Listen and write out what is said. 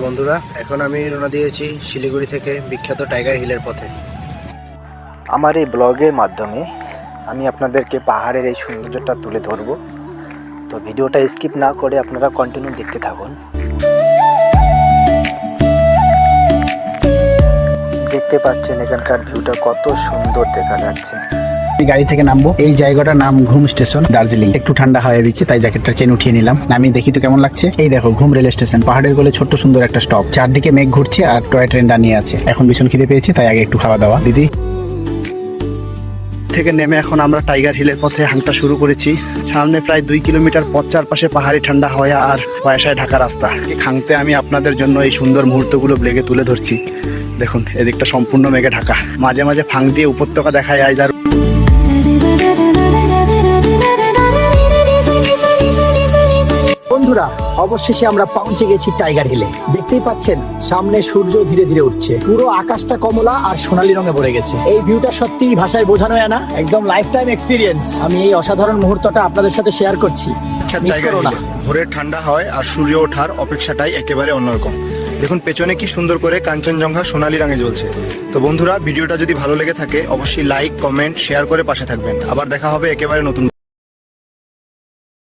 বন্ধুরা, এখন আমি রওনা দিয়েছি শিলিগুড়ি থেকে বিখ্যাত টাইগার হিলের পথে। আমার এই ব্লগের মাধ্যমে আমি আপনাদেরকে পাহাড়ের এই সৌন্দর্যটা তুলে ধরব। তো ভিডিওটা স্কিপ না করে আপনারা কন্টিনিউ দেখতে থাকুন। দেখতে পাচ্ছেন এখানকার ভিউটা কত সুন্দর দেখা যাচ্ছে। গাড়ি থেকে নামবো। এই জায়গাটার নাম ঘুম স্টেশন, দার্জিলিং। একটু ঠান্ডা হয়ে দিচ্ছে তাই জ্যাকেটটা চেন উঠিয়ে নিলাম। আমি দেখি তো কেমন লাগছে। এই দেখো ঘুম রেল স্টেশন, পাহাড়ের কোলে ছোট্ট সুন্দর একটা স্টপ। চারদিকে মেঘ ঘুরছে আর টয় ট্রেন দাঁড়িয়ে আছে। এখন ভীষণ খিদে পেয়েছে তাই আগে একটু খাওয়া দাওয়া। দিদি থেকে নেমে এখন আমরা টাইগার হিলের পথে হাঁটা শুরু করেছি। সামনে প্রায় 2 কিলোমিটার পথ, চারপাশে পাহাড়ি ঠান্ডা হাওয়া আর পয়সায় ঢাকা রাস্তা। হাঁটতে আমি আপনাদের জন্য এই সুন্দর মুহূর্তগুলো ব্লগে তুলে ধরছি। দেখুন এদিকটা সম্পূর্ণ মেঘে ঢাকা, মাঝে মাঝে ফাঁক দিয়ে উপত্যকা দেখা যায়। যার বন্ধুরা, অবশেষে আমরা পৌঁছে গেছি টাইগার হিলে। দেখতেই পাচ্ছেন সামনে সূর্য ধীরে ধীরে উঠছে, পুরো আকাশটা কমলা আর সোনালী রঙে ভরে গেছে। এই ভিউটা সত্যি ভাষায় বোঝানো যায় না, একদম লাইফ টাইম এক্সপিরিয়েন্স। আমি এই অসাধারণ মুহূর্তটা আপনাদের সাথে শেয়ার করছি। মিস করো না। ভোরের ঠান্ডা হয় আর সূর্য ওঠার অপেক্ষাটাই একেবারে অন্যরকম। দেখুন পেছনে কি সুন্দর করে কাঞ্চনজঙ্ঘা সোনালী রঙে জ্বলছে। তো বন্ধুরা, ভিডিওটা যদি ভালো লেগে থাকে অবশ্যই লাইক, কমেন্ট, শেয়ার করে পাশে থাকবেন। আবার দেখা হবে একেবারে নতুন